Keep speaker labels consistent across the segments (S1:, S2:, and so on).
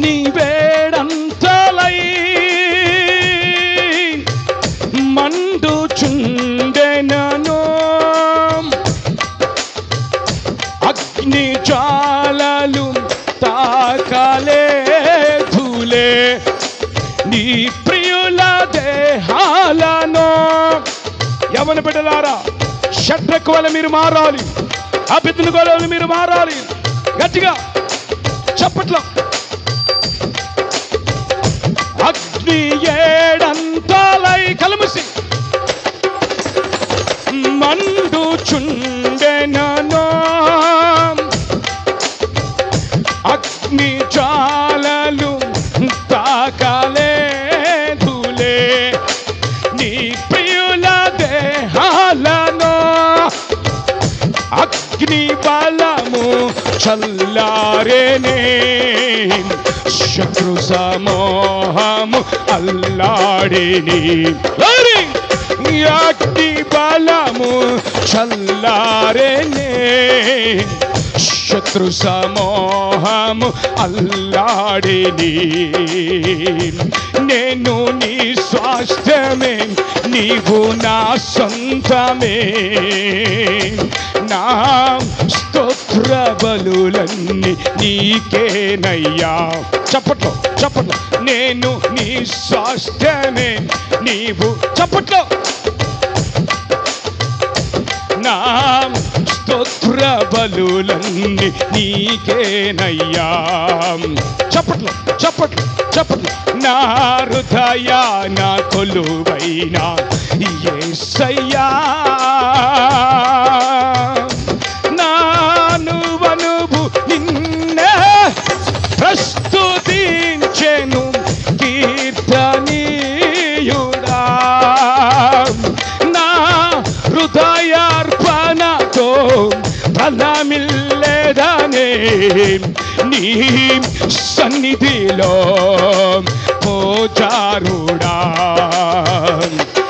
S1: అగ్ని వేడంతలై మండుచుండెనను, అగ్ని జ్వాలలు తాకలేదులే నీ ప్రియుల దేహాలను. యవన బిడ్డలారా, షడ్రకు వల్ల మీరు మారాలి, అబేద్నెగో వల్ల మీరు మారాలి. గట్టిగా చప్పట్లో. అగ్ని ఏడంతలై కలముసి మండుచుండెనను, అగ్ని జ్వాలలు తాకలేదులే నీ ప్రియుల దేహాలను. అగ్ని బలము చల్లారేనే, శత్రు సమూహము అల్లాడిని. అగ్ని బలము చల్లారేనే, శత్రు సమూహము అల్లాడిని. నేను నీ స్వాస్థ్యమే, నీవు నా సొంతమే. నా స్తోత్ర బలులన్నీ నీకేనయ్యా. చప్పట్లో చప్పట్లో. నేను నీ స్వాస్థ్యమే, నీవు చప్పట్లో. నా స్తోత్ర బలులన్నీ నీకేనయ్యా. చప్పట్లో చప్పట్లో చప్పట్లో. నా హృదయాన కొలువైన యేసయ్యా, నానువనువు నిన్నే ప్రస్తుతించెను కీర్తనీయుడా. నా హృదయార్పణతో ఫలమిల్లేదనే నీ సన్నిధిలో పూజారుడా.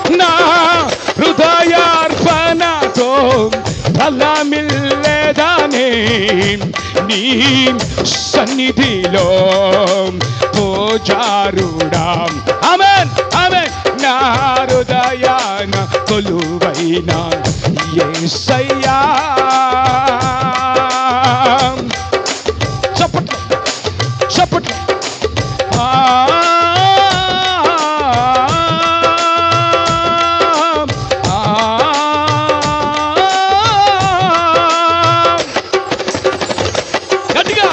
S1: నా హృదయార్పణతో ఫలమిల్లేదనే నీ సన్నిధిలో పూజారుడా. ఆమేన్ ఆమేన్. నా హృదయాన కొలువైన యేసయ్యా. చప్పట్లు చప్పట్లు. గట్టిగా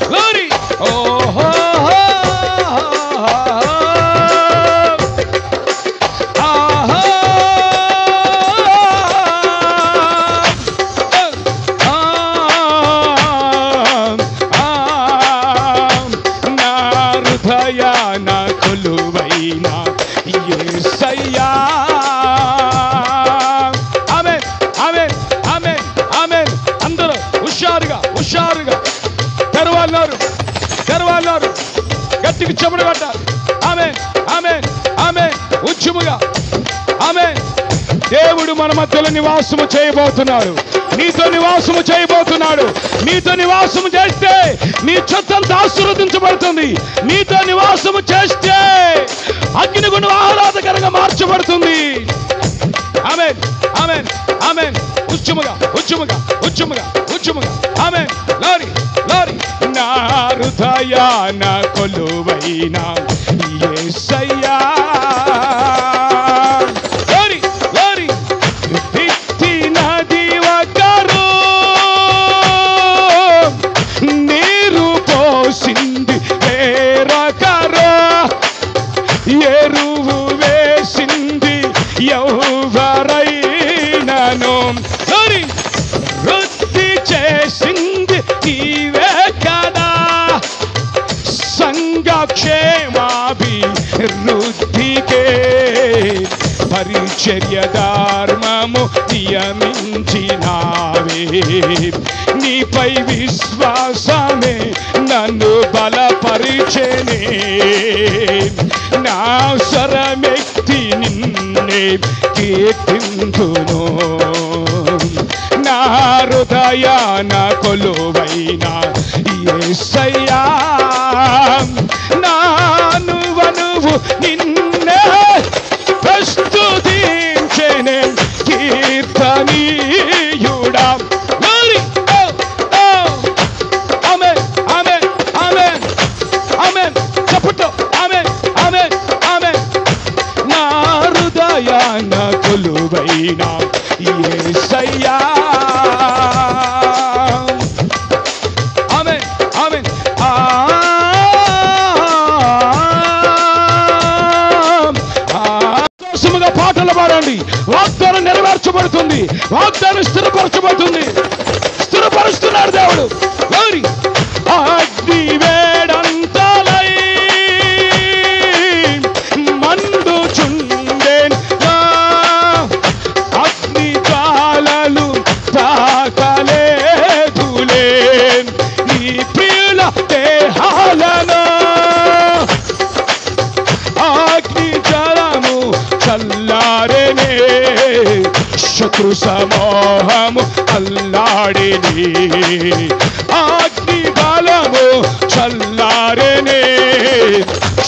S1: గ్లోరీ. ఓహో కొలువైన యేసయ్యా. ఆమేన్ ఆమేన్ ఆమేన్ ఆమేన్. అందరూ హుషారుగా హుషారుగా తెరవాలన్నారు తెరవాలన్నారు. గట్టికి చెమట పట్టాలి. ఆమేన్ ఆమేన్ ఆమేన్. ఉద్యముగా ఆమేన్. దేవుడు మన మధ్యలో నివాసము చేయబోతున్నాడు. నీతో నివాసము చేయబోతున్నాడు. నీతో నివాసము చేస్తే నీ చెత్తంతా ఆశీర్వదించబడుతుంది. నీతో నివాసము చేస్తే అగ్నిగుండం ఆహ్లాదకరంగా మార్చబడుతుంది. ఆమేన్ ఆమేన్ ఆమేన్. ఉద్యముగా ఉద్యముగా ఉద్యముగా ఉద్యముగా. ఆమేన్. లారీ లారీ. నా హృదయాన కొలువైన యేసయ్యా. ఎరువు వేసింది ఎవరైనను, వృద్ధి చేసింది నీవే కదా. సంఘక్షేమాభివృద్ధికే పరిచర్య ధర్మము నియమించినావే. నీపై విశ్వాసమే నన్ను బలపరిచెనే. నా స్వరమెత్తి నిన్నే కీర్తింతును. నా హృదయాన కొలువైన యేసయ్యా. కొలువైన యేసయ్యా. ఆమేన్ ఆమేన్. కోసముగా పాటలు పాడండి. వాగ్దానం నెరవేర్చబడుతుంది, వాగ్దానం స్థిరపరచబడుతుంది. స్థిరపరుస్తున్నాడు దేవుడు. గౌరీ అగ్ని వేడంతలై మండుచుండెన్, అగ్ని జ్వాలలు తాకలేదులే నీ ప్రియుల దేహాలను. అగ్ని జలము చల్లారెనే, శత్రు సమూహము అల్లాడిని. అగ్ని బలము చల్లారెనే,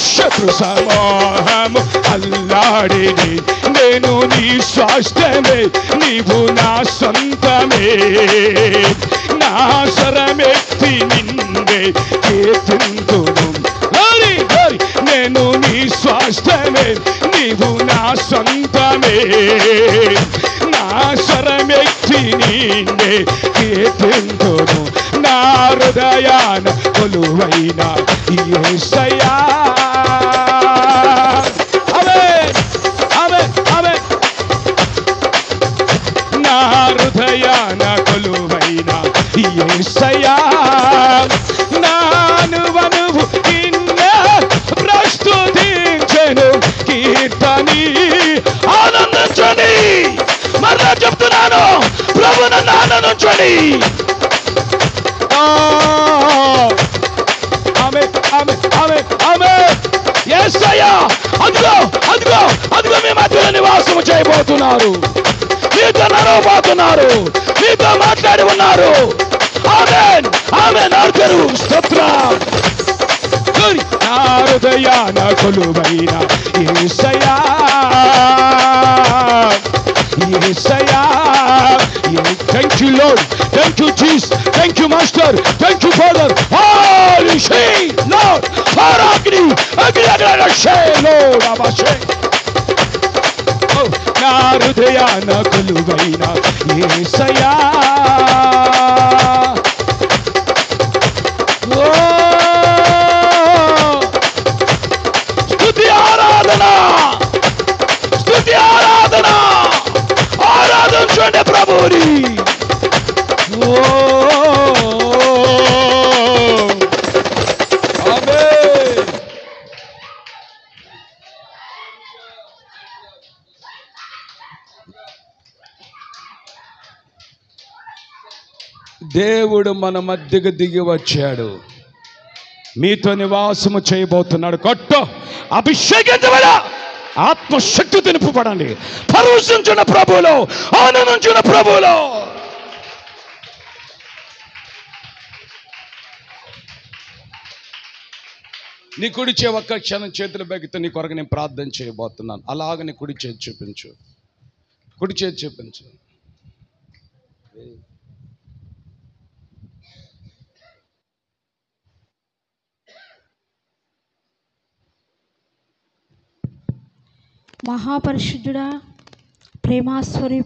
S1: శత్రు సమూహము అల్లాడిని. నేను నీ స్వాస్థ్యమే, నీవు నా సొంతమే. నా స్వరమెత్తి నిన్నే కీర్తింతును. నేను నీ స్వాస్థ్యమే, నీవు నా సొంతమే. నా స్వరమెత్తి నిన్నే కీర్తింతును. నా హృదయాన కొలువైన యేసయ్యా. ఆమేన్ ఆమేన్ ఆమేన్. నా హృదయాన కొలువైన యేసయ్యా. నానువనువు నిన్నే ప్రస్తుతించెను కీర్తని. ఆనందించండి. మరలా చెప్తున్నాను, ప్రభు నన్ను ఆనందించండి. ఆమేన్ ఆమేన్ ఆమేన్ ఆమేన్. యేసయ్యా అదిగో అదిగో అదిగో మీ మధ్యలో నివాసము చేయబోతున్నారు. మీతో నడవబోతున్నారు, మీతో మాట్లాడి ఉన్నారు. ఆమేన్ ఆమేన్. ఆర్చరు స్తోత్రం. నా హృదయాన కొలువైన యేసయ్యా. యేసయ్యా. Thank you Lord, thank you Jesus, thank you Master, thank you Father. Holy Shade Lord, for Agni Shade Lord Abashe. Oh, నా హృదయాన కొలువైన యేసయ్యా. స్తుతి ఆరాధన, స్తుతి ఆరాధన. ఆరాధించండి ప్రభువుని. ఆమేన్. దేవుడు మన మధ్యకు దిగి వచ్చాడు, మీతో నివాసము చేయబోతున్నాడు. కొట్టు అభిషేకించబడ, ఆత్మశక్తి నింపబడండి. పరవశించిన ప్రభువులో, ఆనందించిన ప్రభువులో. నీ కుడి చే ఒక్క క్షణం చేతులు బెగితే నీ కొరకు నేను ప్రార్థన చేయబోతున్నాను. అలాగ నీ కుడి చేతి చూపించు, కుడి చేతి చూపించు.
S2: మహాపరిశుద్ధుడా, ప్రేమాస్వరూపి